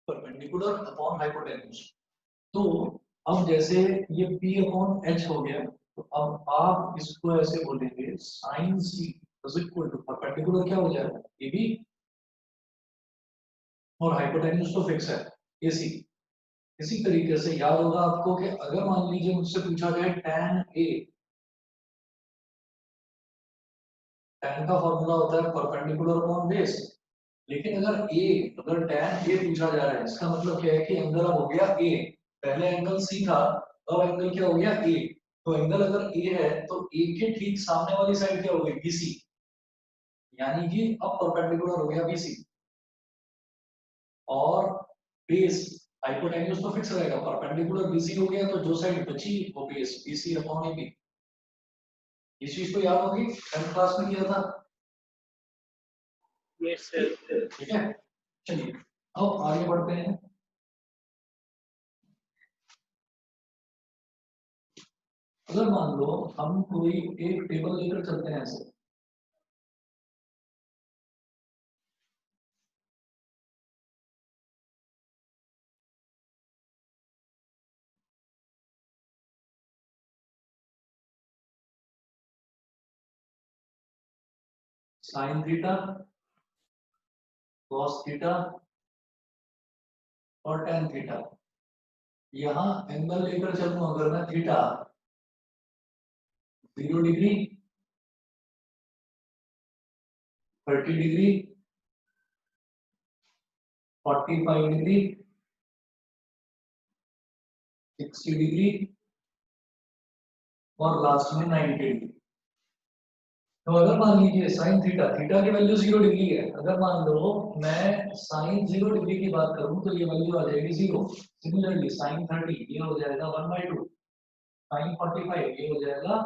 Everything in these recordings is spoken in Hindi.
Perpendicular upon hypotenuse. तो अब जैसे ये P अपॉन H हो गया, तो अब आप इसको ऐसे बोलेंगे sine C is equal to perpendicular क्या हो जाएगा AB और हाइपोटेन्यूज तो फिक्स है AC। इसी तरीके से याद होगा आपको कि अगर मान लीजिए मुझसे पूछा जाए tan A, tan का फॉर्मूला होता है परपेंडिकुलर अपॉन बेस, लेकिन अगर tan A पूछा जा रहा है इसका मतलब क्या है कि एंगल अब हो गया A, पहले एंगल C था, अब एंगल क्या हो गया A। तो एंगल अगर A है तो A के ठीक सामने वाली साइड क्या हो गई BC, यानी कि अब परपेंडिकुलर हो गया BC। और बेस हाइपोटेन्यूज तो फिक्स रहेगा, परपेंडिकुलर BC हो गया तो जो साइड बची वो बेस BC अपॉन AB। इस चीज को याद होगी 10th क्लास में किया था। Yes sir. ठीक है, चलिए अब आगे बढ़ते हैं। अगर मान लो हम कोई एक टेबल लेकर चलते हैं ऐसे, साइन थीटा, कॉस थीटा और टेन थीटा। यहाँ एंगल लेकर चलूं अगर मैं theta 0 degree, 30 degree, 45 degree, 60 degree और लास्ट में 90 डिग्री। तो अगर मान लीजिए साइन थीटा, थीटा की वैल्यू 0 डिग्री है, अगर मान लो मैं साइन 0 डिग्री की बात करूं तो ये वैल्यू आ जाएगी 0। सिमिलरली साइन 30 ये हो जाएगा 1/2, साइन 45 ये हो जाएगा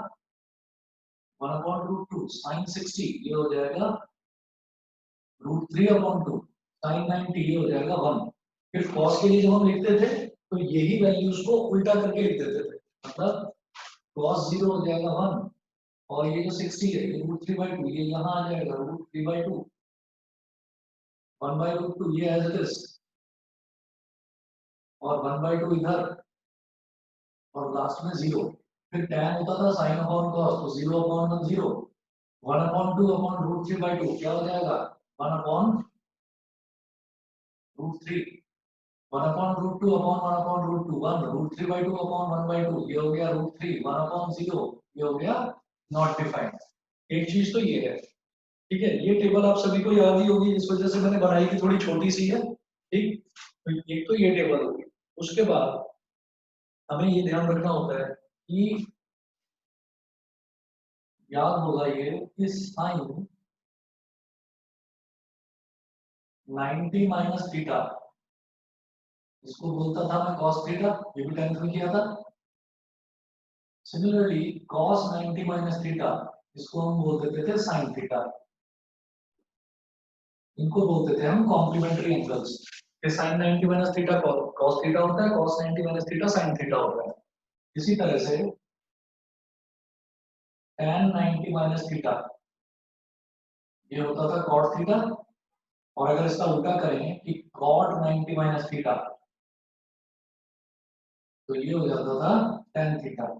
1/√2, साइन 60 ये हो जाएगा √3/2, साइन 90 ये हो जाएगा 1। फिर कॉस के लिए जब हम लिखते थे तो यही वैल्यूज को उल्टा करके लिख देते थे, मतलब कॉस 0 हो जाएगा 1 और ये जो 60 है ये √3/2 ये यहाँ आ जाएगा √3/2, 1/√2 ये एज इट इज और 1/2 इधर और लास्ट में 0। फिर tan होता था sin अपॉन cos तो 0/1 0, 1/2/√3/2 क्या हो जाएगा 1/√3, 1/√2/1/√2 1, √3/2/1/2 ये हो गया √3, 1/0 ये हो गया नॉट डिफाइंड। एक चीज तो ये है, ठीक है, ये टेबल आप सभी को याद ही होगी, इस वजह से मैंने बनाई थी, थोड़ी छोटी सी है। ठीक, तो एक तो ये टेबल होगी। उसके बाद हमें ये ध्यान रखना होता है कि याद होगा ये कि साइन 90 माइनस थीटा इसको बोलता था मैं कॉस थीटा, ये भी 10th में किया था। सिमिलरली कॉस 90 माइनस थीटा इसको हम बोल देते थे साइन थीटा। इनको बोलते थे हम कॉम्प्लीमेंट्री एंगल्स, कि sine 90 minus theta cos theta होता है, cos 90 minus theta sine theta होता है। इसी तरह से tan 90 माइनस थीटा ये होता था कॉट थीटा, और अगर इसका उल्टा करें कि कॉट 90 माइनस थीटा तो ये हो जाता था tan थीटा।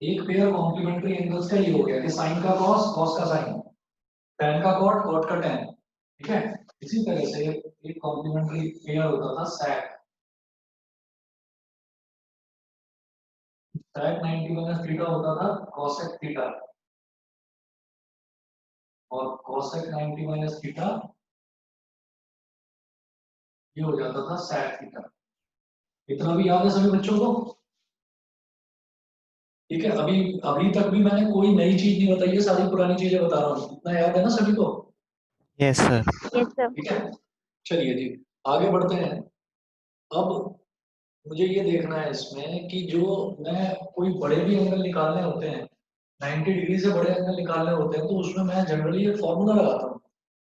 एक पेयर कॉम्प्लीमेंट्री एंगल्स का ये हो गया कि साइन का कॉस, कॉस का साइन, tan का कॉट, कॉट का tan। ठीक है, इसी तरह से एक कॉम्प्लीमेंट्री पेयर होता था sec, sec 90 माइनस थीटा होता था cosec थीटा, और cosec 90 माइनस थीटा ये हो जाता था sec थीटा। इतना भी याद है सभी बच्चों को? ठीक है, अभी अभी तक भी मैंने कोई नई चीज नहीं बताई है, सारी पुरानी चीजें बता रहा हूँ, इतना याद है ना सभी को? Yes sir. Yes sir. ठीक है, चलिए जी आगे बढ़ते हैं। अब मुझे ये देखना है इसमें कि जो मैं कोई बड़े भी एंगल निकालने होते हैं, 90 डिग्री से बड़े एंगल निकालने होते हैं, तो उसमें मैं जनरली एक फॉर्मूला लगाता हूँ।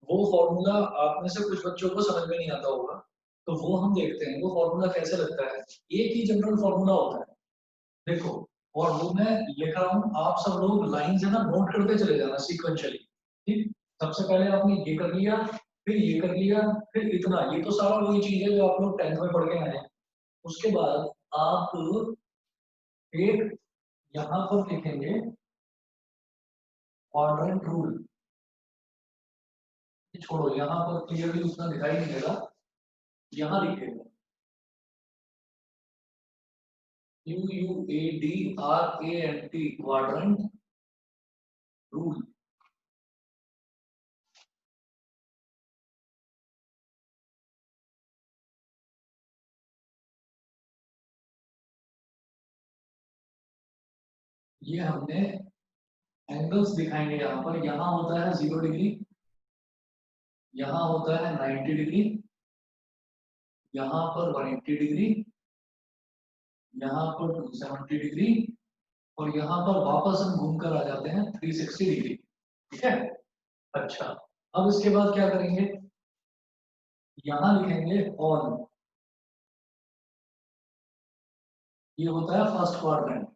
वो फॉर्मूला आप में से कुछ बच्चों को समझ में नहीं आता होगा, तो वो हम देखते हैं वो फॉर्मूला कैसे लगता है। एक ही जनरल फॉर्मूला होता है, देखो, और वो मैं लिख रहा हूँ, आप सब लोग लाइन से ना नोट करते चले जाना सीक्वेंशियली। ठीक, सबसे पहले आपने ये कर लिया, फिर ये कर लिया, फिर इतना, ये तो सारा वही चीज है जो आप लोग 10th में पढ़ के आए हैं। उसके बाद आप एक यहाँ पर लिखेंगे क्वाड्रेंट रूल। छोड़ो, यहाँ पर क्लियरली उतना दिखाई नहीं देगा, यहाँ लिखेगा QUADRANT क्वाड्रेंट रूल। ये हमने एंगल्स दिखाएंगे यहाँ पर, यहाँ होता है 0 डिग्री, यहाँ होता है 90 डिग्री, यहाँ पर 180 डिग्री, यहाँ पर 270 डिग्री, और यहाँ पर वापस हम घूम कर आ जाते हैं 360 डिग्री। ठीक है। अच्छा, अब इसके बाद क्या करेंगे, यहाँ लिखेंगे ऑन। ये होता है फर्स्ट क्वाड्रेंट,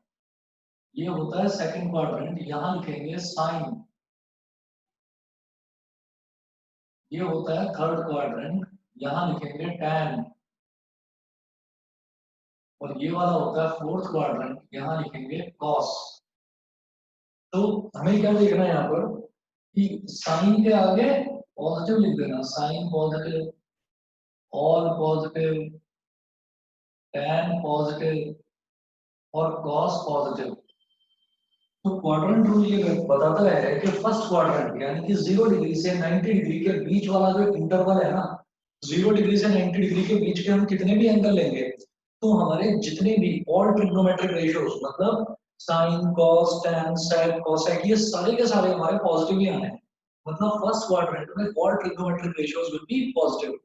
ये होता है सेकंड क्वाड्रेंट, यहाँ लिखेंगे साइन। ये होता है थर्ड क्वाड्रेंट, यहाँ लिखेंगे टैन। और ये वाला होता है फोर्थ क्वाड्रेंट, यहाँ लिखेंगे कॉस। तो हमें क्या देखना है यहाँ पर कि साइन के आगे पॉजिटिव लिख देना, sine positive, all positive, tan positive और कॉस पॉजिटिव। तो क्वाड्रेंट रूल ये बताता है कि फर्स्ट क्वाड्रेंट यानी कि 0 डिग्री से 90 डिग्री के बीच वाला जो इंटरवल है ना, 0 डिग्री से 90 डिग्री के बीच के हम कितने भी एंगल लेंगे, तो हमारे जितने भी ऑल ट्रिग्नोमेट्रिक रेशियोज, मतलब sine cos tan sec cosec, ये सारे के सारे हमारे पॉजिटिव ही आने हैं। मतलब फर्स्ट क्वाड्रेंट में all trigonometric ratios will be positive,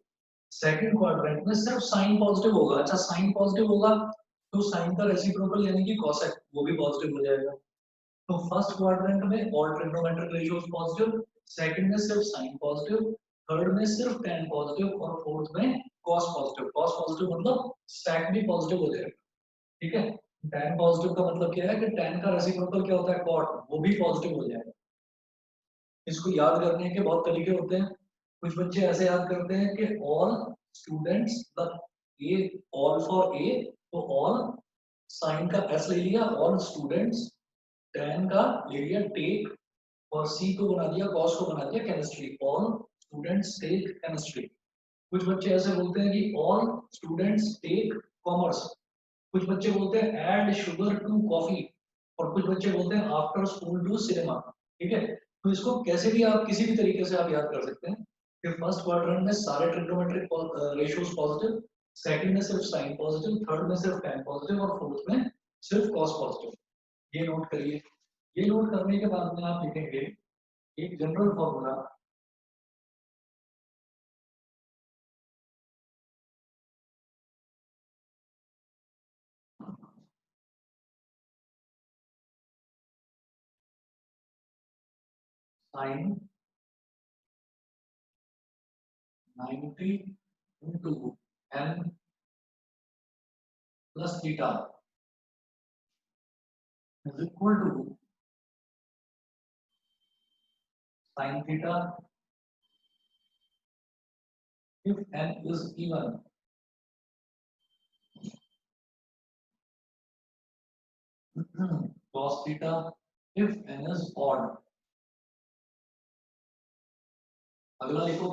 second quadrant में सिर्फ साइन पॉजिटिव होगा। अच्छा, साइन पॉजिटिव होगा तो साइन का रेसिप्रोकल यानी कि कोसेक वो भी पॉजिटिव हो जाएगा। तो फर्स्ट क्वाड्रेंट में all trigonometric ratios positive, second में सिर्फ साइन पॉजिटिव, थर्ड में सिर्फ tan पॉजिटिव, और फोर्थ में cos पॉजिटिव। cos पॉजिटिव मतलब sec भी पॉजिटिव हो जाएगा। ठीक है। tan पॉजिटिव का मतलब क्या है कि tan का रेसिप्रोकल क्या होता है cot, वो भी पॉजिटिव हो जाएगा। इसको याद करने के बहुत तरीके होते हैं। कुछ बच्चे ऐसे याद करते हैं कि ऑल स्टूडेंट्स, मतलब ए, ऑल फॉर ए, तो ऑल साइन का एस ले लिया, ऑल स्टूडेंट्स, tan का ले लिया टेक, और सी को बना दिया, कॉस को बना दिया chemistry, all students take chemistry. कुछ बच्चे ऐसे बोलते हैं कि ऑल स्टूडेंट्स टेक कॉमर्स। कुछ बच्चे बोलते हैं ऐड शुगर टू कॉफी, और कुछ बच्चे बोलते हैं आफ्टर स्कूल टू सिनेमा। ठीक है। तो इसको कैसे भी आप किसी भी तरीके से आप याद कर सकते हैं कि फर्स्ट क्वाड्रेंट में सारे ट्रिग्नोमेट्रिक रेशियोज पॉजिटिव, सेकंड में सिर्फ साइन पॉजिटिव, थर्ड में सिर्फ tan पॉजिटिव, और फोर्थ में सिर्फ cos पॉजिटिव। ये नोट करिए। ये नोट करने के बाद में आप लिखेंगे एक general formula, sine 90 into n plus theta is equal to sine theta if n is even cos theta if n is odd। अगला लिखो,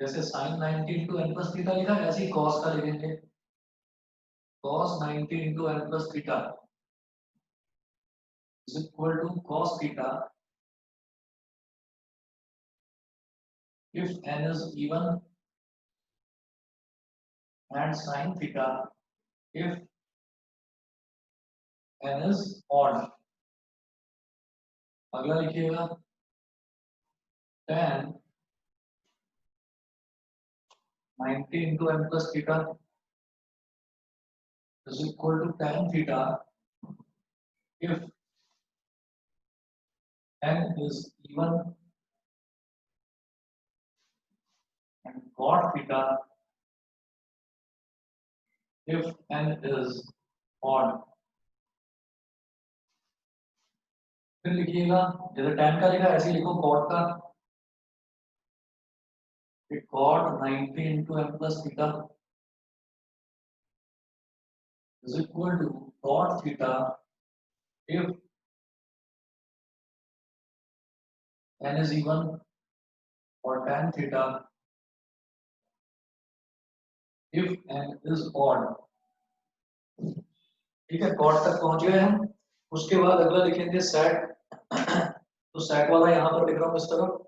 जैसे sine 90 into n plus theta लिखा, ऐसे ही कॉस का लिखेंगे, cos 90 into n plus theta is equal to cos theta if n is even and sin theta if n is odd। अगला लिखिएगा tan 90 into n plus theta is equal to tan theta if n is even and cot theta if n is odd। फिर लिखिएगा, जैसे tan का लिखा ऐसे ही लिखो cot का, cot 90 into m plus theta is equal to cot theta if n is even or tan theta if n is odd। ठीक है, कॉट तक पहुंच गए हम। उसके बाद अगला लिखेंगे सेट। तो सेट वाला यहां पर लिख रहा हूं इस तरफ।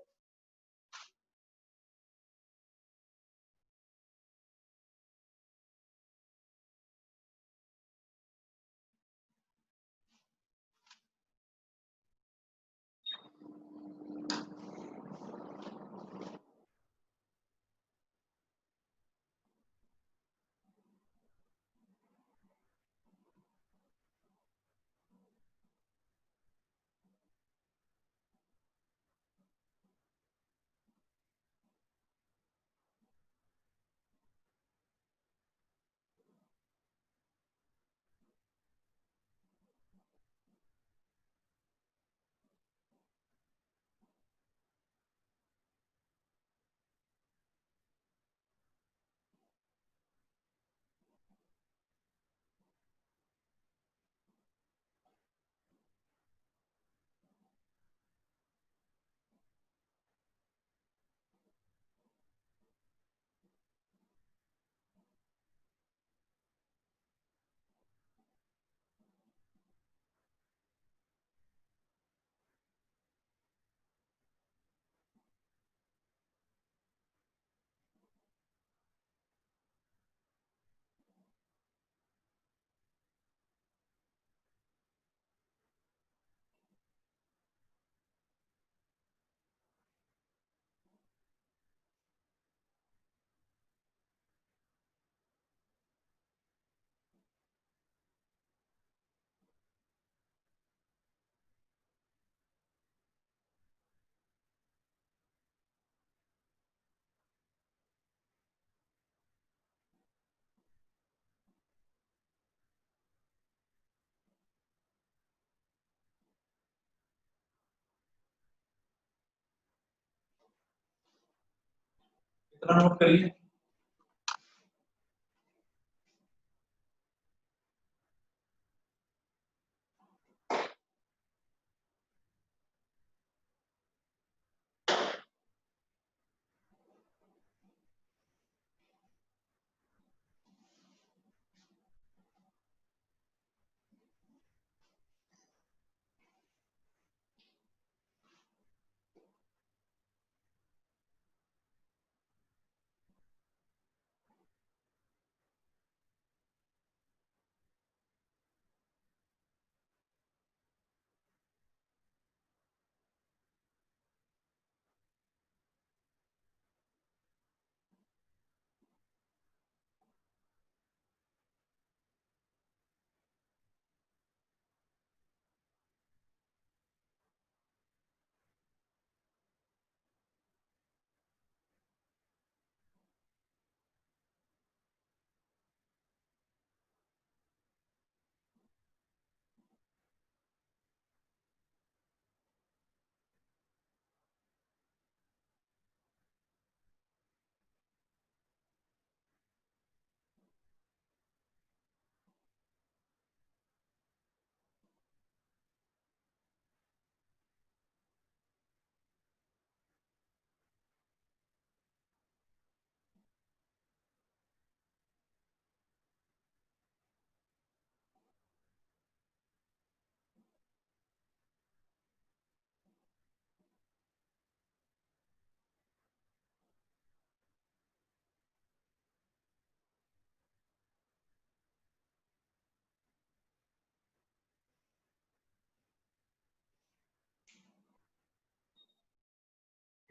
इतना नोट करिए।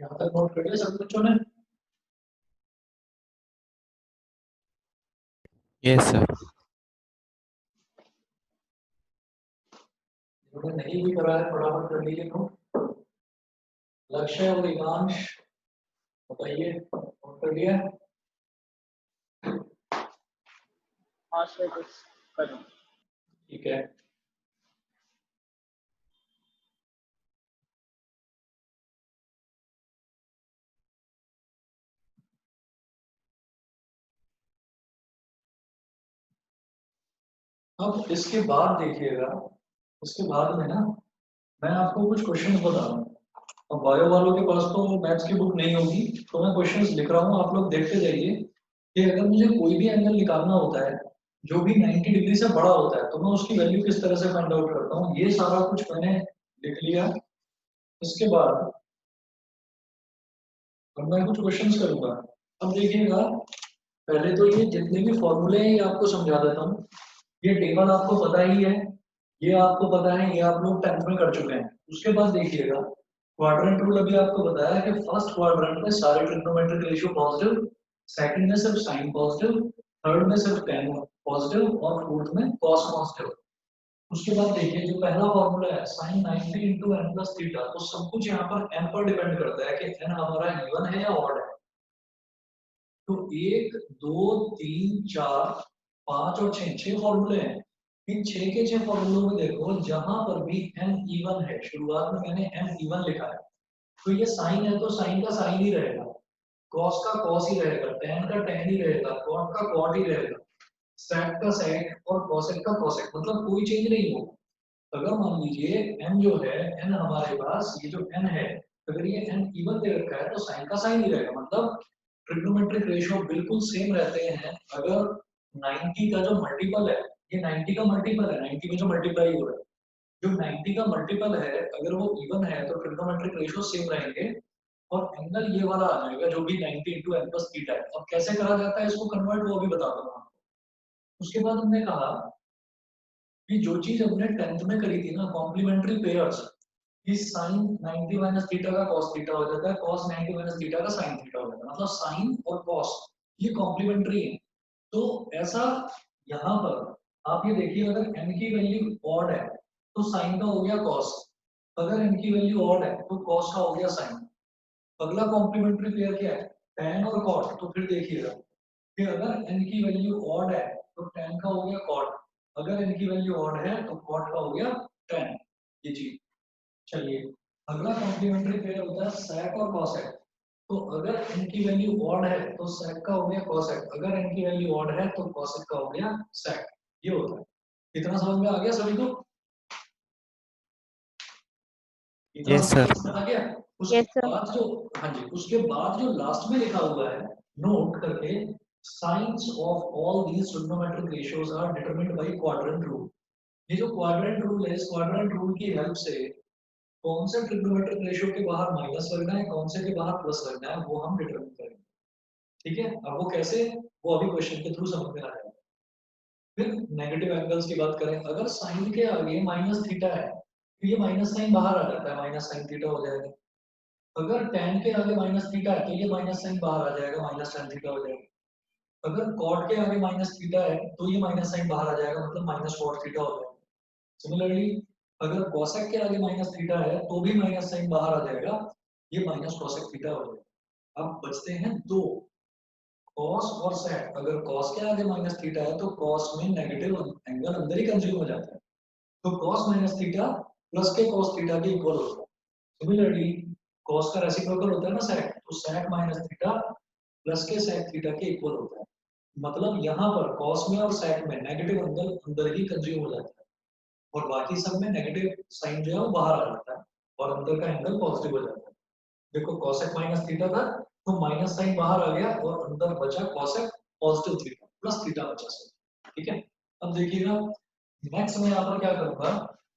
यहाँ तक नोट कर लिया सब बच्चों ने? Yes sir. जिन्होंने नहीं भी करा है फटाफट कर लीजिए नोट। लक्ष्य और इकांश बताइए, नोट कर लिया? हाँ सर, बस करूँ। ठीक है। अब इसके बाद देखिएगा, इसके बाद में ना मैं आपको कुछ क्वेश्चन बता रहा हूँ। अब बायो वालों के पास तो मैथ्स की बुक नहीं होगी, तो मैं क्वेश्चंस लिख रहा हूँ, आप लोग देखते जाइए कि अगर मुझे कोई भी एंगल निकालना होता है जो भी 90 डिग्री से बड़ा होता है, तो मैं उसकी वैल्यू किस तरह से फाइंड आउट करता हूँ, ये सारा कुछ मैंने लिख लिया। इसके बाद अब मैं कुछ क्वेश्चंस करूंगा। अब देखिएगा, पहले तो ये जितने भी फॉर्मूले हैं ये आपको समझा देता हूँ। ये टेबल आपको पता ही है, ये आपको पता है, ये आप लोग 10th में कर चुके हैं। उसके बाद देखिएगा, क्वाड्रेंट रूल अभी आपको बताया कि फर्स्ट क्वाड्रेंट में सारे ट्रिग्नोमेट्रिक रेशियो पॉजिटिव, सेकंड में सिर्फ साइन पॉजिटिव, थर्ड में सिर्फ टेन पॉजिटिव और फोर्थ में कॉस पॉजिटिव। उसके बाद देखिए जो पहला फॉर्मूला है sine 90 into n plus theta, तो सब कुछ यहाँ पर एन पर डिपेंड करता है कि एन हमारा इवन है या ऑड है। तो एक, दो, तीन, चार, पांच और छह, छह फॉर्मूले हैं। इन छह के छह फॉर्मूलों में देखो जहां पर भी एन इवन है, शुरुआत में मैंने एन इवन लिखा है, तो ये साइन है तो साइन का साइन ही रहेगा, कॉस का कॉस ही रहेगा, टेन का टेन ही रहेगा, कॉट का कॉट ही रहेगा, सेक का सेक और कॉसेक का कॉसेक, मतलब कोई चेंज नहीं होगा। अगर मान लीजिए n जो है, n हमारे पास ये जो n है, अगर ये n इवन दे रखा है तो साइन का साइन ही रहेगा, मतलब ट्रिग्नोमेट्रिक रेशियो बिल्कुल सेम रहते हैं। अगर 90 का जो मल्टीपल है, ये 90 का मल्टीपल है, 90 में जो मल्टीप्लाई हो रहा है, जो 90 का मल्टीपल है अगर वो इवन है तो ट्रिग्नोमेट्रिक रेशियो सेम रहेंगे और एंगल ये वाला आ जाएगा जो भी 90 इंटू एन प्लस थीटा है। अब कैसे करा जाता है इसको कन्वर्ट, वो अभी बता दूंगा आपको। उसके बाद हमने कहा कि जो चीज हमने 10th में करी थी ना, कॉम्प्लीमेंट्री पेयर्स, कि साइन 90 माइनस थीटा का cos थीटा हो जाता है, cos 90 माइनस थीटा का sin थीटा हो जाता है, मतलब साइन और cos ये कॉम्प्लीमेंट्री है। तो ऐसा यहाँ पर आप ये देखिए, अगर n की वैल्यू ऑड है तो साइन का हो गया cos, अगर n की वैल्यू ऑड है तो cos का हो गया sin। अगला कॉम्प्लीमेंट्री पेयर क्या है, tan और cot, तो फिर देखिएगा कि अगर n की वैल्यू ऑड है तो tan का हो गया cot, अगर n की वैल्यू ऑड है तो cot का हो गया tan। ये चीज, चलिए अगला कॉम्प्लीमेंट्री पेयर होता है sec और cosec। तो अगर n की वैल्यू ऑड है तो sec का हो गया cosec, अगर n की वैल्यू ऑड है तो cosec का हो गया sec। ये होता है। इतना समझ में आ गया सभी को? इतना यस समझ सर। में आ गया? उसके यस सर। बाद जो, हाँ जी, उसके बाद जो लास्ट में लिखा हुआ है नोट करके, signs of all these trigonometric ratios are determined by quadrant rule. ये जो क्वाड्रेंट रूल है, इस क्वाड्रेंट रूल की हेल्प से कौन से ट्रिग्नोमेट्रिक रेशियो के बाहर माइनस लगना है, कौन से के बाहर प्लस लगना है, वो हम डिटरमिन करेंगे। ठीक है, अब वो कैसे, वो अभी क्वेश्चन के थ्रू समझ में आएगा। फिर नेगेटिव एंगल्स की बात करें, अगर साइन के आगे माइनस थीटा है तो ये माइनस साइन बाहर आ जाता है, माइनस साइन थीटा हो जाएगा। अगर tan के आगे माइनस थीटा है तो ये माइनस साइन बाहर आ जाएगा, माइनस tan थीटा हो जाएगा। अगर cot के आगे माइनस थीटा है तो ये माइनस साइन बाहर आ जाएगा, मतलब माइनस cot थीटा हो जाएगा। सिमिलरली अगर cosec के आगे माइनस थीटा है तो भी माइनस साइन बाहर आ जाएगा, ये माइनस cosec थीटा हो जाएगा। अब बचते हैं दो, cos और sec। अगर cos के आगे माइनस थीटा है तो cos में नेगेटिव एंगल अंदर ही कंज्यूम हो जाता है, तो cos माइनस थीटा प्लस के cos थीटा के इक्वल होता है। सिमिलरली cos का रेसिप्रोकल होता है ना sec, तो sec माइनस थीटा प्लस के sec थीटा के इक्वल होता है। मतलब यहाँ पर cos में और sec में नेगेटिव एंगल अंदर ही कंज्यूम हो जाता है और बाकी सब में नेगेटिव साइन जो है वो बाहर आ जाता है और अंदर का एंगल पॉजिटिव हो जाता है। देखो cosec माइनस थीटा था तो माइनस साइन बाहर आ गया और अंदर बचा cosec positive theta plus theta बचा सब। ठीक है, अब देखिएगा नेक्स्ट मैं यहाँ पर क्या करूंगा,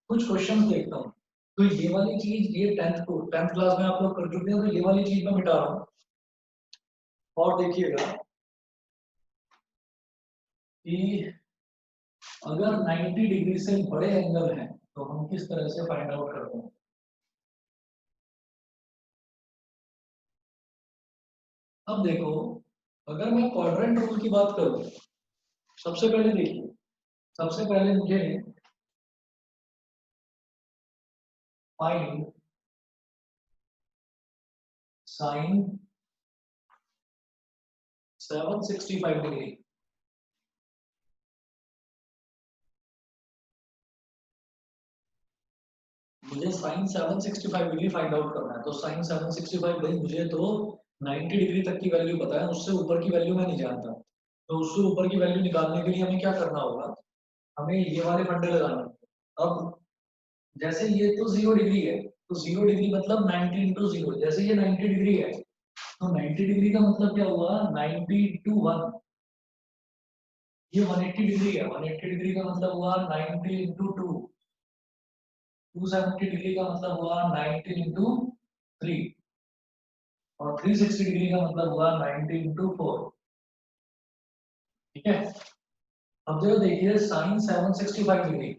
कुछ क्वेश्चंस देखता हूँ। तो ये वाली चीज, ये 10th क्लास में आप लोग कर चुके हैं, तो ये वाली चीज मैं मिटा रहा हूँ। और देखिएगा कि अगर 90 डिग्री से बड़े एंगल हैं तो हम किस तरह से फाइंड आउट करते हैं। अब देखो, अगर मैं क्वाड्रेंट रूल की बात करूं, सबसे पहले देखिए, सबसे पहले मुझे फाइंड साइन 765 डिग्री। मुझे साइन 765 डिग्री फाइंड आउट करना है, तो साइन 765 भाई मुझे तो 90 डिग्री तक की वैल्यू पता है, उससे ऊपर की वैल्यू मैं नहीं जानता। तो उससे ऊपर की वैल्यू निकालने के लिए हमें क्या करना होगा, हमें ये वाले फंडे लगाने हैं। अब जैसे ये तो 0 डिग्री है, तो 0 डिग्री मतलब 90 इंटू 0, जैसे ये 90 डिग्री है तो 90 डिग्री का मतलब क्या हुआ, 90 इंटू 1, ये 180 डिग्री है, 180 डिग्री का मतलब हुआ 90 इंटू 2, 270 डिग्री का मतलब हुआ 90 इंटू 3, और 360 डिग्री का मतलब हुआ 90 इंटू 4। ठीक है, अब जरा देखिए साइन 765 डिग्री,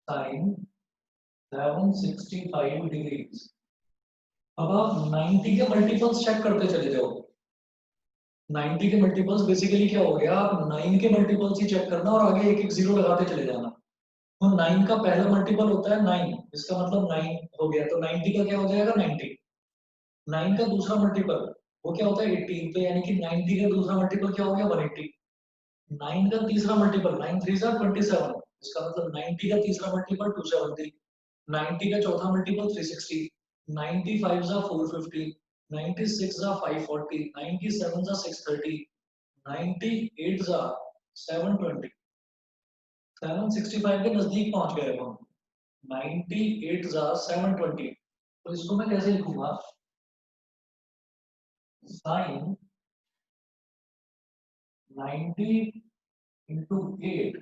साइन 765 डिग्री। अब आप 90 के मल्टीपल्स चेक करते चले जाओ। 90 के मल्टीपल्स बेसिकली क्या हो गया, आप 9 के मल्टीपल्स ही चेक करना और आगे एक एक जीरो लगाते चले जाना। तो 9 का पहला मल्टीपल होता है 9, इसका मतलब 9 हो गया, तो 90 का क्या हो जाएगा 90। 9 का दूसरा मल्टीपल वो क्या होता है 18, तो यानी कि 90 का दूसरा मल्टीपल क्या हो गया 180। 9 का तीसरा मल्टीपल 9 3 जा 27, इसका मतलब 90 का तीसरा मल्टीपल 270। 90 का चौथा मल्टीपल 360, 95 जा 450, 96 जा 540, 97 जा 630, 98 जा 720। 765 के नजदीक पहुंच गए हम, 98 जा 720। तो इसको मैं कैसे लिखूंगा, साइन 90 इंटू 8,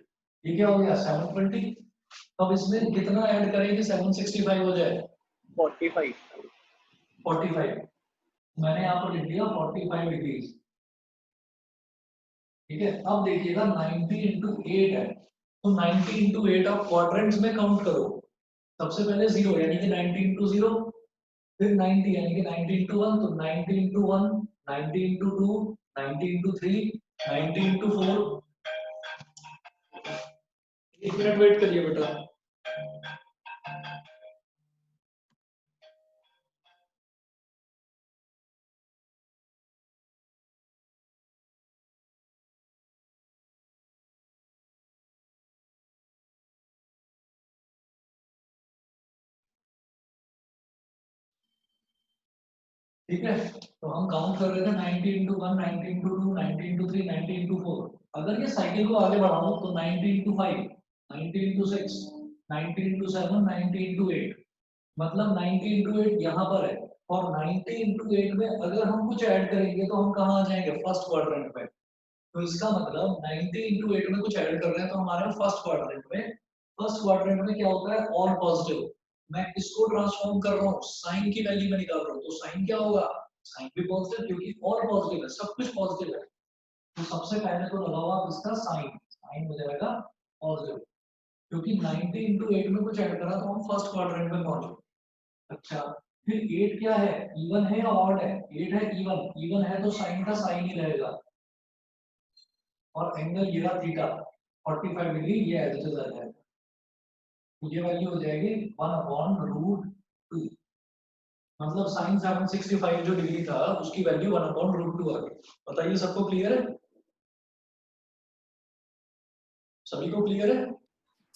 ये क्या हो गया 720। अब इसमें कितना ऐड करें कि 765 हो जाए, 45। 45। मैंने यहाँ पर लिख दिया 45 डिग्री। ठीक है, अब देखिएगा 90 इंटू 8 है, तो 90 इंटू 8 आप क्वाड्रेंट्स में काउंट करो। सबसे पहले 0 यानी कि 90 इंटू 0, फिर 90 यानी कि 90 इंटू 1, तो 90 इंटू 1, 90 इंटू 2, 90 इंटू 3, 90 इंटू 4। एक मिनट वेट करिए बेटा। ठीक है, तो हम काउंट कर रहे थे 90 इंटू 1, 90 इंटू 2, 90 इंटू 3, 90 इंटू 4। अगर ये साइकिल को आगे बढ़ाओ तो 90 इंटू 5, 90 इंटू 6, 90 इंटू 7, 90 इंटू 8, मतलब 90 इंटू 8 यहाँ पर है। और 90 इंटू 8 में अगर हम कुछ ऐड करेंगे तो हम कहाँ आ जाएंगे, फर्स्ट क्वाड्रेंट में। तो इसका मतलब 90 इंटू 8 में कुछ ऐड कर रहे हैं तो हमारे फर्स्ट क्वाड्रेंट में, फर्स्ट क्वाड्रेंट में क्या होता है ऑल पॉजिटिव। मैं इसको ट्रांसफॉर्म कर रहा हूँ, साइन की वैल्यू में निकाल रहा हूँ, तो साइन क्या होगा, साइन भी पॉजिटिव क्योंकि ऑल पॉजिटिव है, सब कुछ पॉजिटिव है। तो सबसे पहले तो लगाओ आप इसका साइन, साइन हो जाएगा पॉजिटिव, क्योंकि 90 इंटू 8 में कुछ ऐड करा तो हम फर्स्ट क्वाड्रेंट में पहुंचे। अच्छा, फिर 8 क्या है, इवन है या ऑड है, 8 है इवन, इवन है तो साइन का साइन ही रहेगा, और एंगल ये रहा थीटा 45 डिग्री, ये एज इट इज आ जाएगा। तो ये वैल्यू हो जाएगी 1/√2, मतलब साइन 765 जो डिग्री था उसकी वैल्यू 1/√2 आ गई। बताइए सबको क्लियर है, सभी को क्लियर है।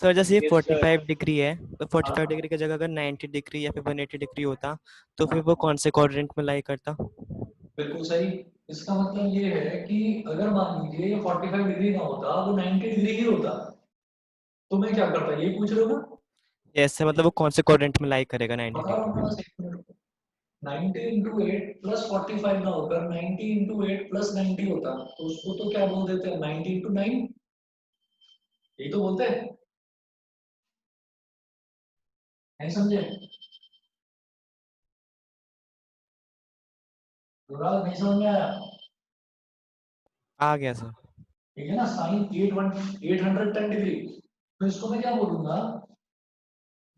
सर जैसे ये यस सर। 45 डिग्री है, तो 45 हाँ डिग्री की जगह अगर 90 डिग्री या फिर 180 डिग्री होता तो फिर वो कौन से क्वाड्रेंट में लाई करता? बिल्कुल सही। इसका मतलब ये है कि अगर मान लीजिए ये 45 डिग्री ना होता, वो 90 डिग्री ही होता, तो मैं क्या करता, ये पूछ रहे हो ना। ऐसे मतलब वो कौन से क्वाड्रेंट में लाई करेगा 90 बता रहा हूँ डिग्री? मैं बस एक मिनट। 90 इंटू 8 प्लस 45 ना होकर 90 इंटू 8 प्लस 90 होता, तो उसको तो क्या बोल देते हैं 90 इंटू 9, यही तो बोलते हैं, नहीं समझे, अनुराग नहीं समझ में आया। आ गया सर। ठीक है ना, साइन 810 डिग्री, तो इसको मैं क्या बोलूंगा,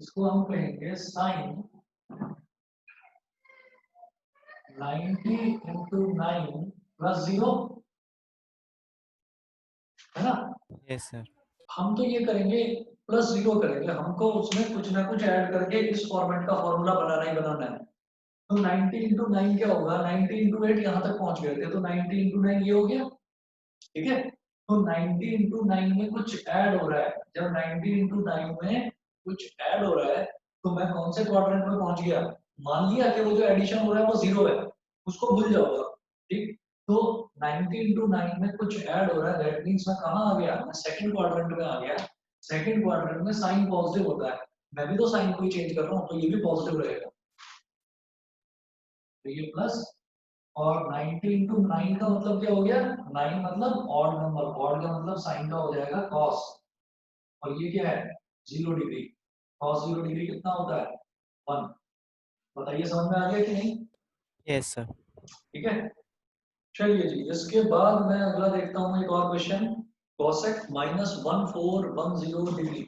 इसको हम कहेंगे साइन 90 इंटू 9 प्लस 0, है ना। Yes sir. हम तो ये करेंगे प्लस 0 करेंगे, हमको उसमें कुछ ना कुछ ऐड करके इस फॉर्मेट का फॉर्मूला बनाना ही बनाना है। तो 90 इंटू 9 क्या होगा, 90 इंटू 8 यहाँ तक पहुंच गए थे, तो 90 इंटू 9 ये हो गया। ठीक है, तो 90 इंटू 9 में कुछ ऐड हो रहा है, जब 90 इंटू 9 में कुछ ऐड हो रहा है तो मैं कौन से क्वाड्रेंट में पहुंच गया, मान लिया कि वो जो एडिशन हो रहा है वो 0 है, उसको भूल जाओगा। ठीक, तो 90 into 9 में कुछ ऐड हो रहा है, दैट मीन्स मैं कहाँ आ गया, मैं सेकंड क्वाड्रेंट में आ गया। सेकंड क्वाड्रेंट में साइन पॉजिटिव होता है, मैं भी तो साइन को ही चेंज कर रहा हूँ, तो ये भी पॉजिटिव रहेगा, तो ये प्लस। और 90 into 9 का मतलब क्या हो गया, 9 मतलब ऑड नंबर, ऑड का मतलब साइन का हो जाएगा कॉस, और ये क्या है 0 डिग्री, कॉस 0 डिग्री कितना होता है 1। बताइए समझ में आ गया कि नहीं? Yes sir. ठीक है, चलिए जी, इसके बाद मैं अगला देखता हूँ एक और question, cosec -1410 degree,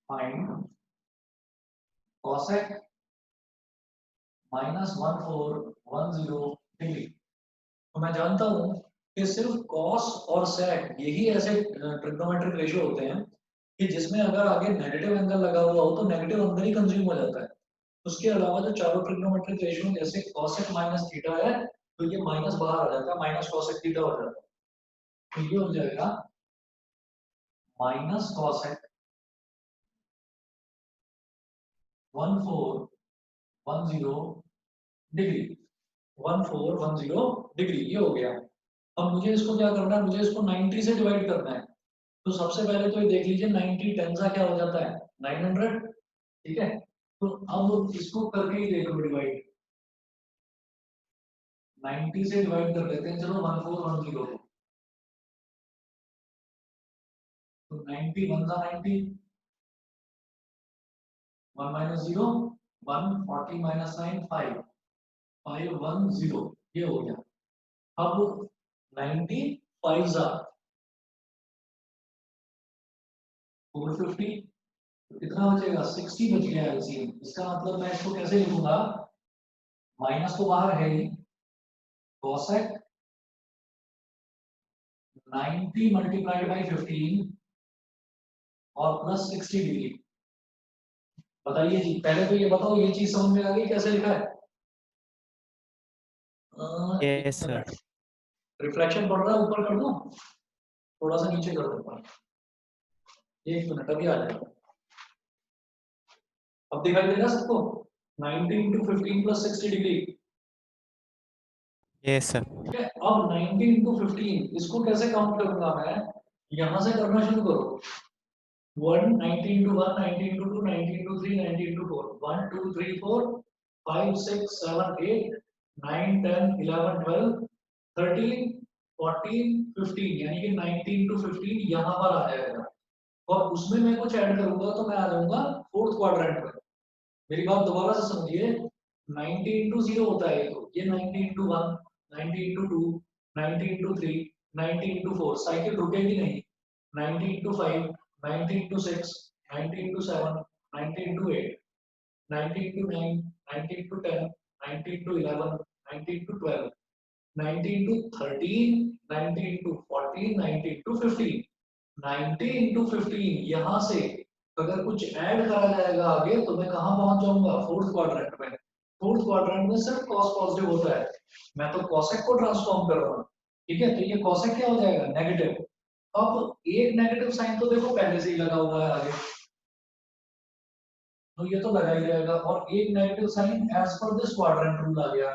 find cosec -1410 degree. तो मैं जानता हूँ कि सिर्फ cos और sec यही ऐसे ट्रिग्नोमेट्रिक रेशियो होते हैं कि जिसमें अगर आगे नेगेटिव एंगल लगा हुआ हो तो नेगेटिव अंदर ही कंज्यूम हो जाता है। उसके अलावा जो चारों ट्रिग्नोमेट्रिक रेशियो जैसे cosec माइनस थीटा है, तो ये माइनस बाहर आ जाता है, माइनस cosec थीटा हो जाता है, तो ये हो जाएगा माइनस cosec 1410 डिग्री, 1410 डिग्री, ये हो गया। अब मुझे इसको क्या करना है, मुझे इसको 90 से डिवाइड करना है। तो सबसे पहले तो ये देख लीजिए 90 10 का क्या हो जाता है 900, ठीक है। तो अब इसको करके ही देख लो डिवाइड, 90 से डिवाइड कर देते हैं, चलो 1410, तो 90 1 का 90, 1 माइनस 0 1, 40 माइनस 9 5, 510, ये हो गया। अब 90 5 जा 450, तो कितना बचेगा 60 बच गया एलसीएम। इसका मतलब मैं इसको कैसे लिखूंगा, माइनस तो बाहर है ही, cosec 90 मल्टीप्लाइड बाई 15 और प्लस 60 डिग्री। बताइए जी, पहले तो ये बताओ ये चीज समझ में आ गई कैसे लिखा है? Yes sir. रिफ्लेक्शन पड़ रहा है, ऊपर कर दूं, थोड़ा सा नीचे कर दूंगा, एक मिनट अभी आ जाएगा। अब दिखाई देगा सबको 90 into 15 plus 60 degree, yes sir. ठीक है। अब 90 into 15 इसको कैसे काउंट करूंगा मैं, यहां से करना शुरू करो, 1 90 into 1 90 into 2 90 into 3 90 into 4, 1 2 3 4 5 6 7 8 9 10 11 12 13 14 15, यानी कि 90 into 15 यहाँ पर आ जाएगा, और उसमें मैं कुछ ऐड करूंगा तो मैं आ जाऊंगा फोर्थ क्वाड्रेंट में। मेरी बात दोबारा से समझिए, 90 into 0 होता है, ये 90 into 1 90 into 2 90 into 3 90 into 4, cycle रुकेगी नहीं, 90 into 5 90 into 6 90 into 7 90 into 8 90 into 9 90 into 10 90 into 11 90 into 12 90 into 13 90 into 14 90 into 15, 90 into 15 यहाँ से अगर कुछ ऐड करा जाएगा आगे तो मैं कहाँ पहुंच जाऊंगा फोर्थ क्वाड्रेंट में। फोर्थ क्वाड्रेंट में सिर्फ कॉस पॉजिटिव होता है, मैं तो कॉसेक को ट्रांसफॉर्म कर रहा हूँ, ठीक है। तो ये कॉसेक क्या हो जाएगा नेगेटिव। अब एक नेगेटिव साइन तो देखो पहले से ही लगा हुआ है आगे, तो ये तो लगा ही रहेगा, और एक negative sign as per this quadrant rule आ गया।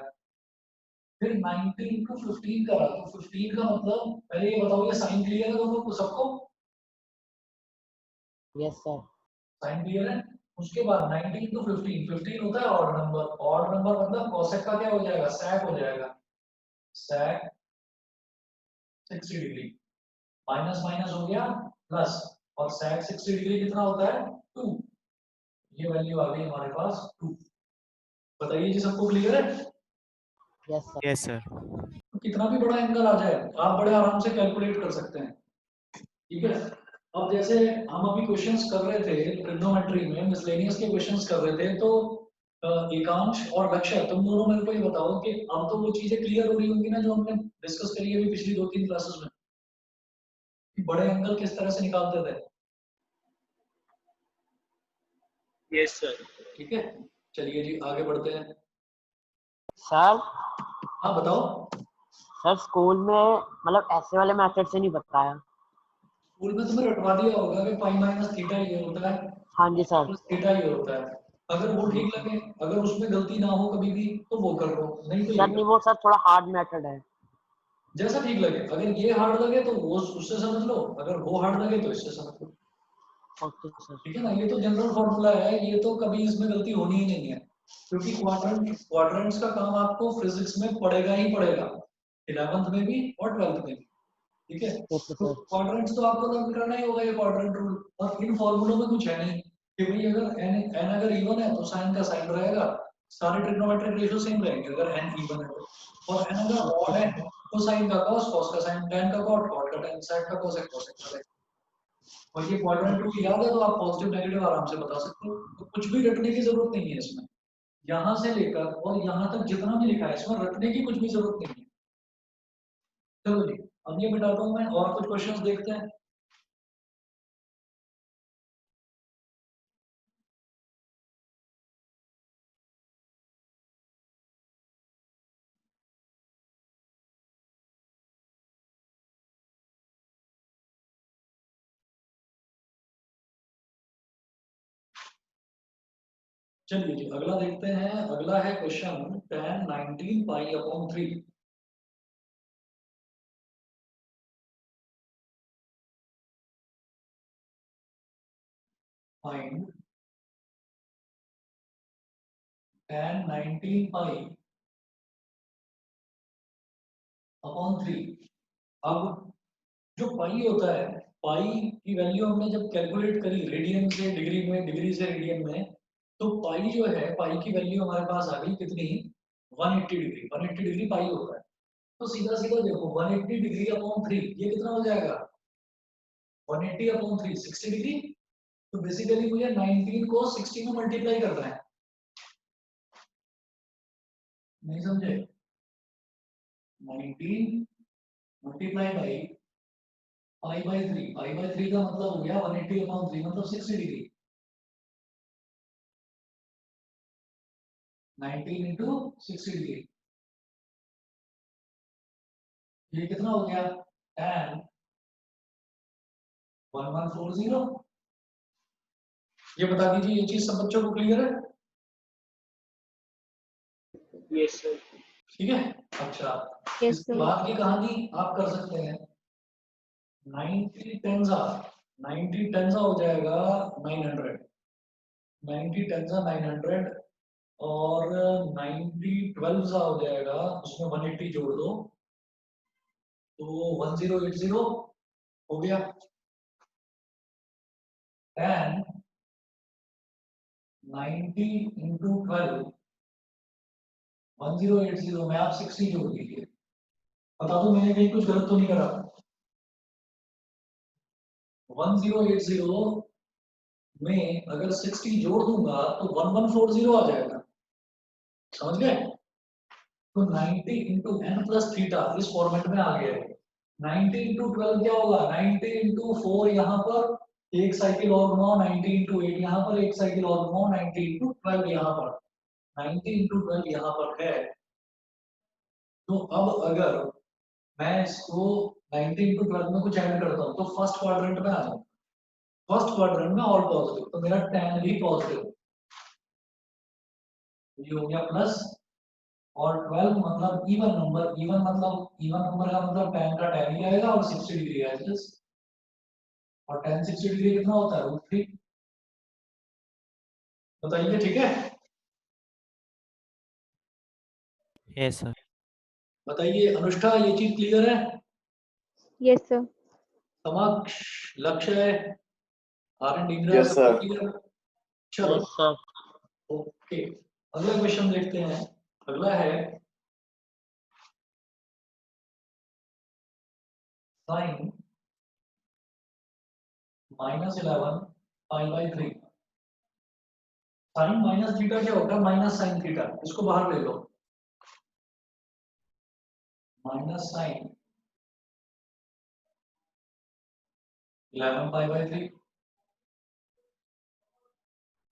फिर 90 into 15 करा, तो 15 का मतलब पहले ये बताओ ये साइन क्लियर है दोनों को सबको? Yes sir. साइन क्लियर है। उसके बाद 90 into 15, 15 होता है ऑड नंबर, ऑड नंबर मतलब कोसेक का क्या हो जाएगा sec हो जाएगा, sec 60 डिग्री, माइनस माइनस हो गया प्लस, और sec 60 डिग्री कितना होता है 2, ये वैल्यू आ गई हमारे पास 2। बताइए जी सबको क्लियर है? Yes sir. Yes sir. तो कितना भी बड़ा एंगल आ जाए आप बड़े आराम से कैलकुलेट कर सकते हैं, ठीक है। अब जैसे हम अभी क्वेश्चंस कर रहे थे ट्रिग्नोमेट्री में, मिसलेनियस के क्वेश्चंस कर रहे थे, तो एकांश और लक्ष्य तुम दोनों मेरे को ये बताओ कि अब तो वो चीजें क्लियर हो रही होंगी ना जो हमने डिस्कस करी है अभी पिछली 2-3 क्लासेस में, कि बड़े एंगल किस तरह से निकालते थे। Yes sir. ठीक है, चलिए जी आगे बढ़ते हैं। सर हाँ बताओ। सर स्कूल में मतलब ऐसे वाले मेथड से नहीं बताया। स्कूल में तुम्हें रटवा दिया होगा कि पाई माइनस थीटा ये होता है, हाँ जी सर। प्लस थीटा ये होता है, अगर वो ठीक लगे, अगर उसमें गलती ना हो कभी भी तो वो कर लो, नहीं तो ये सर कर नहीं लो। वो सर थोड़ा हार्ड मेथड है। जैसा ठीक लगे, अगर ये हार्ड लगे तो वो उससे समझ लो, अगर वो हार्ड लगे तो इससे समझ लो। Okay sir. ठीक है ना, ये तो जनरल फॉर्मूला है, ये तो कभी इसमें गलती होनी ही नहीं है, क्योंकि क्वाड्रेंट्स का काम आपको फिजिक्स में पड़ेगा ही पड़ेगा, 11th में भी और 12th में भी। ठीक है, ओके तो सर। क्वाड्रेंट्स तो आपको लर्न करना ही होगा, ये क्वाड्रेंट रूल। और इन फॉर्मूलों में कुछ है नहीं कि भाई अगर n अगर इवन है तो साइन का साइन रहेगा, सारे ट्रिग्नोमेट्रिक रेशियो सेम रहेंगे अगर n इवन है तो, और n अगर ओके ऑड है सर। तो साइन का cos, cos का साइन, tan का cot, cot का tan, sec का cosec, cosec का sec। और ये क्वाड्रेंट रूल याद है तो आप पॉजिटिव नेगेटिव आराम से बता सकते हो, तो कुछ भी रटने की जरूरत नहीं है इसमें, यहाँ से लेकर और यहाँ तक जितना भी लिखा है इसमें रटने की कुछ भी जरूरत नहीं है। चलो जी, अब ये मिटाता हूँ मैं और कुछ क्वेश्चंस देखते हैं। चलिए जी, अगला देखते हैं। अगला है question tan 19 pi upon 3। Find tan 19 pi upon 3। अब जो पाई होता है, पाई की वैल्यू हमने जब कैलकुलेट करी रेडियन से डिग्री में, डिग्री से रेडियन में, तो पाई जो है, पाई की वैल्यू हमारे पास आ गई कितनी, 180 डिग्री। 180 डिग्री पाई होता है, तो सीधा सीधा देखो 180 डिग्री अपॉन 3 ये कितना हो जाएगा, 180 अपॉन 3 60 डिग्री। तो बेसिकली मुझे 19 को 60 में मल्टीप्लाई करना है, नहीं समझे, 19 multiply by pi by 3, pi by 3 का मतलब हो गया 180 अपॉन 3 मतलब 60 डिग्री। 19 इंटू 60 डिग्री, ये कितना हो गया, tan 1140। ये बता दीजिए, ये चीज सब बच्चों को क्लियर है? Yes sir. ठीक है, अच्छा। यस इसके सर। बाद की कहानी आप कर सकते हैं, 90 टेंजा, 90 टेंजा हो जाएगा 900, 90 टेंजा 900, और 90 12 सा हो जाएगा, उसमें 180 जोड़ दो तो 1080 हो गया। tan 90 इंटू 12 1080 में आप 60 जोड़ दीजिए। बता दो मैंने कहीं कुछ गलत तो नहीं करा? 1080 में अगर 60 जोड़ दूंगा तो 1140 आ जाएगा, समझ गए? तो 90 इंटू एन प्लस थीटा इस फॉर्मेट में आ गया है। 90 इंटू 12 क्या होगा, 90 इंटू 4 यहाँ पर एक साइकिल और घुमाओ, 90 इंटू 8 यहाँ पर एक साइकिल और घुमाओ, 90 इंटू 12 यहाँ पर, 90 इंटू 12 यहाँ पर है। तो अब अगर मैं इसको 90 इंटू 12 में कुछ ऐड करता हूँ तो फर्स्ट क्वाड्रेंट में आ जाऊँ, फर्स्ट क्वाड्रेंट में ऑल पॉजिटिव, तो मेरा tan भी पॉजिटिव, ये हो गया प्लस, और 12 मतलब इवन नंबर, इवन नंबर का मतलब tan का tan ही आएगा और 60 डिग्री आएगा, और tan 60 डिग्री कितना होता है, √3। बताइए, ठीक है? Yes sir. बताइए अनुष्ठा, ये चीज क्लियर है? Yes sir. Samaksh, Lakshya, R N Indira, yes सबको सर। क्लियर? चलो, यस सर। ओके, अगला क्वेश्चन देखते हैं। अगला है sine -11 pi by 3। Sine minus theta क्या होता है, माइनस साइन थीटा, इसको बाहर ले लो, minus sine 11 pi by 3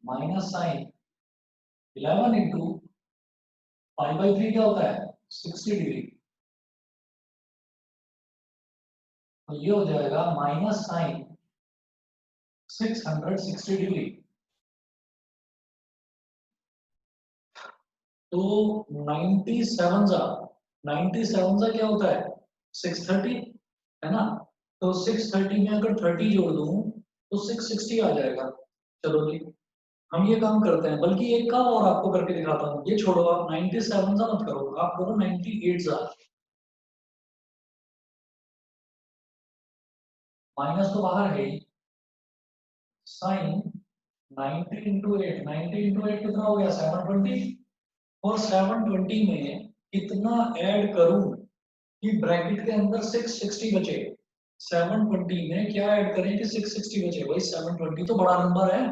minus sine 11 into pi by 3 क्या होता है, 60 डिग्री। तो ये हो जाएगा माइनस साइन 660 डिग्री। तो 97 क्या होता है 630 है ना। तो 630 में अगर 30 जोड़ दूं तो 660 आ जाएगा। चलो जी हम ये काम करते हैं, बल्कि एक काम और आपको करके दिखाता हूँ। ये छोड़ो, आप 97 सा मत करो, आप करो 98 सा। माइनस तो बाहर है ही, sine 90 into eight, 90 into eight कितना हो गया 720। और 720 में कितना ऐड करूं कि ब्रैकेट के अंदर 660 बचे। 720 में क्या ऐड करें कि 660 बचे। भाई 720 तो बड़ा नंबर है,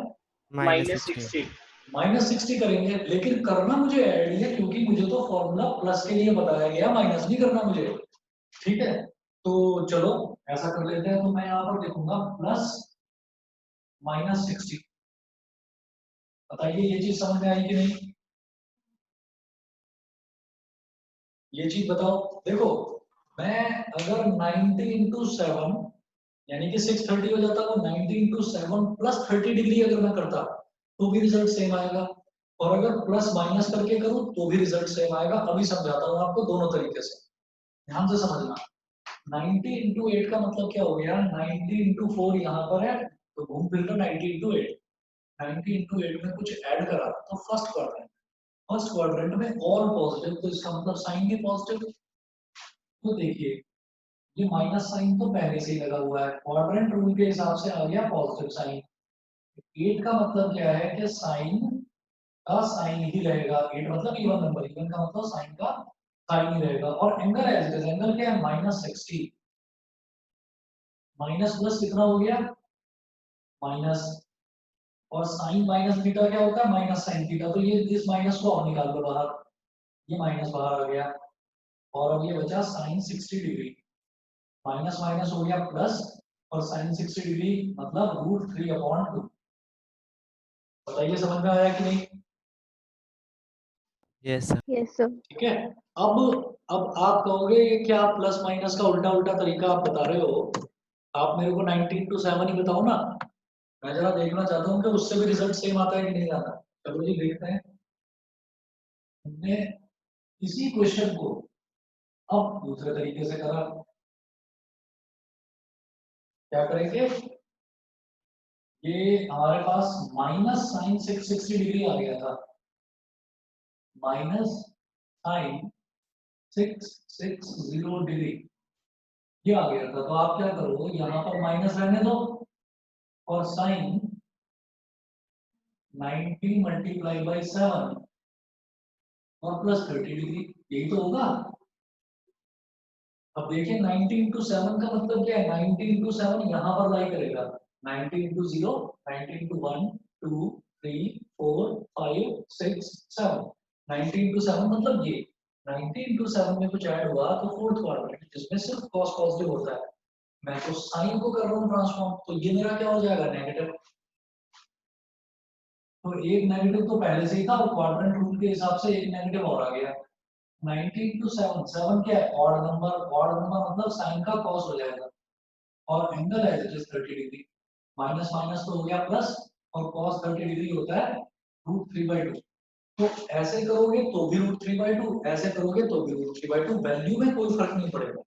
-60। -60 करेंगे, लेकिन करना मुझे ऐड ही है, क्योंकि मुझे तो फॉर्मूला प्लस के लिए बताया गया, माइनस नहीं करना मुझे। ठीक है, तो चलो ऐसा कर लेते हैं। तो मैं यहाँ पर लिखूंगा प्लस -60। बताइए ये चीज समझ में आई कि नहीं, ये चीज बताओ। देखो मैं अगर 90 इंटू 7 यानी कि 630 हो जाता, वो 90 इंटू 7 प्लस 30 डिग्री अगर मैं करता तो भी रिजल्ट सेम आएगा। और अगर प्लस माइनस करके करूं तो भी रिजल्ट सेम आएगा। अभी समझाता हूं आपको दोनों तरीके से, ध्यान से समझना। 90 इंटू 8 का मतलब क्या हो गया, 90 इंटू 4 यहाँ पर है, तो घूम फिर कर 90 इंटू 8। 90 इंटू 8 में कुछ ऐड करा तो फर्स्ट क्वाड्रेंट में ऑल पॉजिटिव, तो इसका मतलब साइन भी पॉजिटिव। तो देखिए ये माइनस साइन तो पहले से ही लगा हुआ है, क्वाड्रेंट रूल के हिसाब से आ गया पॉजिटिव साइन। 8 का मतलब क्या है कि साइन का साइन ही रहेगा। 8 मतलब इवन नंबर, इवन का मतलब साइन का साइन ही रहेगा। और angle as it is, angle क्या है -60। माइनस प्लस कितना हो गया माइनस, और साइन माइनस थीटा क्या होता है माइनस साइन थीटा। तो ये इस माइनस को और निकाल दो बाहर, ये माइनस बाहर आ गया। और अब ये बचा साइन 60 डिग्री, माइनस माइनस हो गया प्लस, और साइन 60 डिग्री मतलब √3/2। बताइए समझ में आया कि नहीं। Yes sir. Yes, sir. ठीक है, अब आप कहोगे ये क्या प्लस माइनस का उल्टा उल्टा तरीका आप बता रहे हो। आप मेरे को 19 टू 7 ही बताओ ना, मैं जरा देखना चाहता हूँ कि उससे भी रिजल्ट सेम आता है कि नहीं आता। चलो जी देखते हैं। हमने इसी क्वेश्चन को अब दूसरे तरीके से करा। क्या करेंगे, ये हमारे पास माइनस साइन 660 डिग्री आ गया था, माइनस साइन 660 डिग्री ये आ गया था। तो आप क्या करो, यहाँ पर माइनस रहने दो, और साइन 90 मल्टीप्लाई बाई 7 और प्लस 30 डिग्री, यही तो होगा। अब देखिए 90 इंटू 7 का मतलब क्या है, 90 इंटू 7 यहाँ पर लाई करेगा, 90 इंटू 0, 90 इंटू 1 2 3 4 5 6 7, 90 इंटू 7 मतलब ये 90 इंटू 7 में कुछ ऐड हुआ तो फोर्थ क्वाड्रेंट जिसमें सिर्फ कॉस पॉजिटिव होता है। मैं तो साइन को कर रहा हूँ ट्रांसफॉर्म, तो ये मेरा क्या हो जाएगा नेगेटिव। तो एक नेगेटिव तो पहले से ही था, और क्वाड्रेंट रूल के हिसाब से एक नेगेटिव और आ गया। 90 इंटू 7, 7 क्या है ऑड नंबर, ऑड नंबर मतलब साइन का कॉस हो जाएगा। और एंगल है it is 30 degree, minus minus तो हो गया प्लस, और cos 30 डिग्री होता है √3/2। तो ऐसे करोगे तो भी √3/2, ऐसे करोगे तो भी √3/2, वैल्यू में कोई फर्क नहीं पड़ेगा।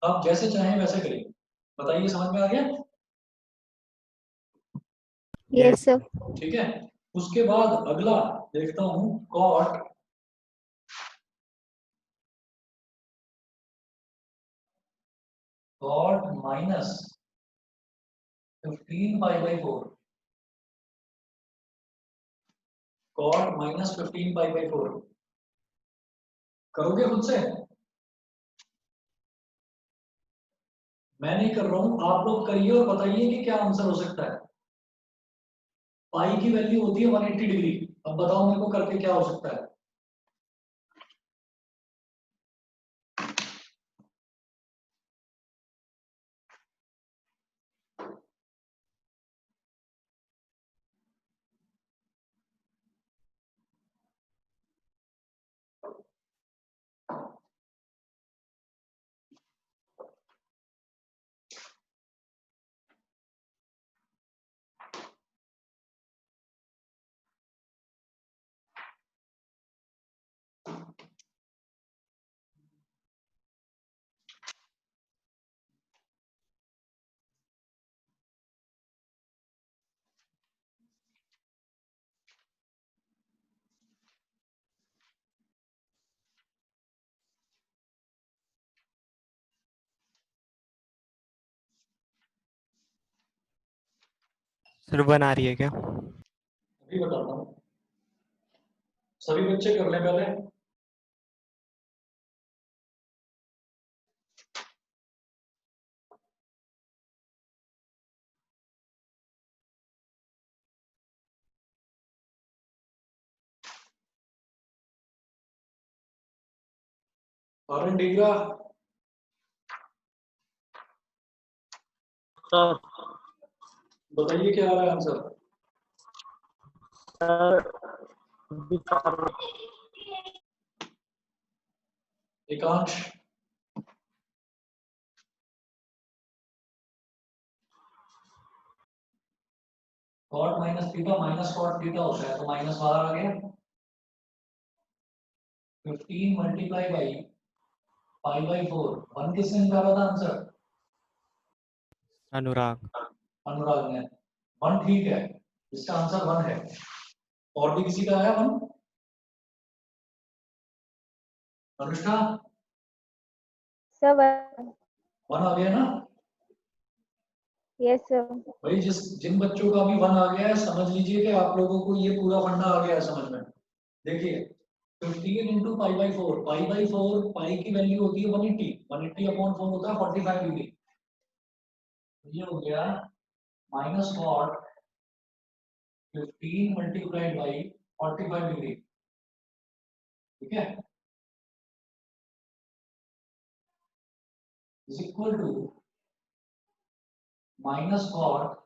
आप जैसे चाहें वैसे करिए। बताइए समझ में आ गया। Yes, yes sir. ठीक है, उसके बाद अगला देखता हूं cot -15π/4, cot -15π/4 करोगे खुद से, मैं नहीं कर रहा हूं, आप लोग करिए और बताइए कि क्या आंसर हो सकता है। पाई की वैल्यू होती है 180 डिग्री। अब बताओ मेरे को करके क्या हो सकता है। सर 1 आ रही है क्या? अभी बताता हूँ, सभी बच्चे कर लें पहले। आर्यन डीगरा, सर बताइए क्या आ रहा है answer. Sir Ekansh, cot minus theta minus cot theta होता है, तो माइनस बाहर आ गया। 15 मल्टीप्लाई बाई पाई बाई 4, 1 किसने निकाला था आंसर? अनुराग। अनुराग ने। 1 ठीक है, इसका आंसर 1 है। और भी किसी का आया 1? अनुष्का, सर 1 आ गया ना? Yes sir. भाई जिन बच्चों का भी 1 आ गया है, समझ लीजिए कि आप लोगों को ये पूरा फंडा आ गया है समझ में। देखिए 15 into pi by 4, pi by 4 पाई की वैल्यू होती है 180, 180 अपॉन 4 होता है 45 डिग्री। ये हो गया minus cot 15 multiplied by 45 degree, ठीक है, is equal to minus cot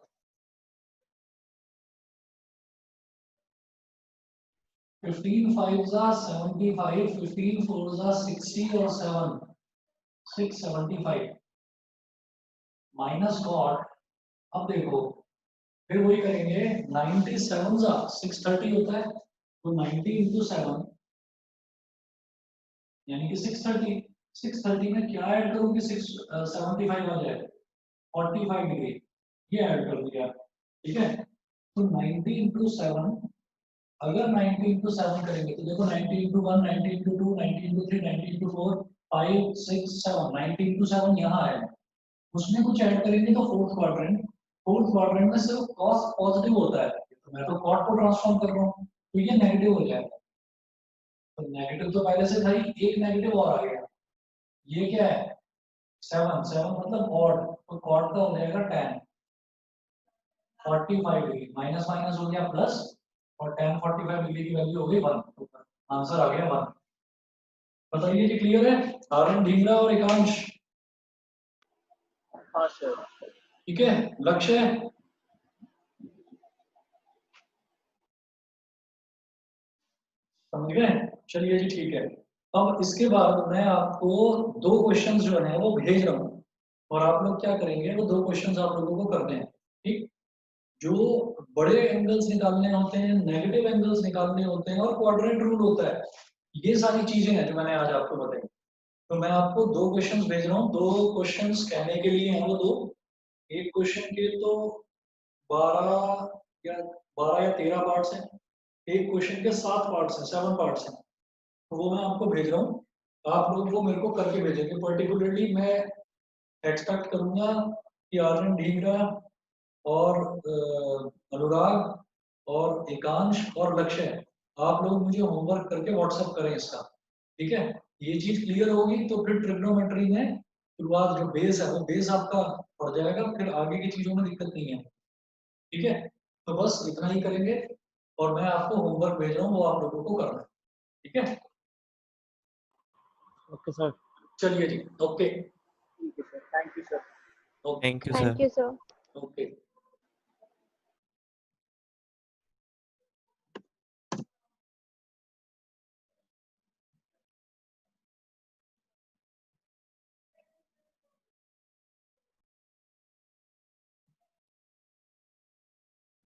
15 5 75, 15 4 60 और 7 675 माइनस कॉट। अब देखो फिर वही करेंगे, 97 630 होता है, तो 90 इंटू 7 यानी कि 630। 630 में क्या ऐड करोगे? 675 आ जाए 45 डिग्री, ये ऐड कर दिया, ठीक है। तो 90 इंटू 7, अगर 90 इंटू 7 करेंगे तो देखो 90 into 1, 90 into 2, 90 into 3, 90 into 4, 5 6 7, 90 into 7 यहाँ है। उसमें कुछ ऐड करेंगे तो फोर्थ क्वाड्रेंट में सिर्फ कॉस पॉजिटिव होता है, तो मैं तो कॉट को ट्रांसफॉर्म कर रहा हूँ, तो ये नेगेटिव हो जाएगा। तो नेगेटिव तो पहले से था ही, एक नेगेटिव और आ गया, ये क्या है 7, 7 मतलब ऑड, तो कॉट का हो जाएगा 10, 45 डिग्री, माइनस माइनस हो गया प्लस, और 10 45 डिग्री की वैल्यू हो गई 1, आंसर आ गया 1। बताइए जी, क्लियर है? आर्यन ढींगरा और एकांश, हाँ सर। ठीक है, लक्ष्य समझ गए? चलिए जी ठीक है। अब इसके बाद मैं आपको 2 क्वेश्चंस जो है वो भेज रहा हूँ, और आप लोग क्या करेंगे, वो 2 क्वेश्चंस आप लोगों को करने हैं, ठीक। जो बड़े एंगल्स निकालने होते हैं, नेगेटिव एंगल्स निकालने होते हैं, और क्वाड्रेंट रूल होता है, ये सारी चीजें हैं जो मैंने आज आपको बताई। तो मैं आपको 2 क्वेश्चंस भेज रहा हूँ, 2 क्वेश्चंस कहने के लिए हैं वो 2। एक क्वेश्चन के तो 12 या 13 पार्ट्स हैं, एक क्वेश्चन के 7 पार्ट्स हैं, 7 पार्ट्स हैं। तो वो मैं आपको भेज रहा हूँ, आप लोग वो मेरे को करके भेजेंगे। पर्टिकुलरली मैं एक्सपेक्ट करूंगा कि आर्यन ढींगरा और अनुराग और एकांश और लक्ष्य, आप लोग मुझे होमवर्क करके व्हाट्सएप करें इसका, ठीक है। ये चीज क्लियर होगी तो फिर ट्रिग्नोमेट्री में शुरुआत, जो बेस है वो बेस आपका पड़ जाएगा, फिर आगे की चीजों में दिक्कत नहीं है, ठीक है। तो बस इतना ही करेंगे, और मैं आपको होमवर्क भेज रहा हूँ, वो आप लोगों को करना है, ठीक है। Okay sir. चलिए जी, ओके ठीक है sir, thank you sir. Okay thank you thank sir. You sir. Okay.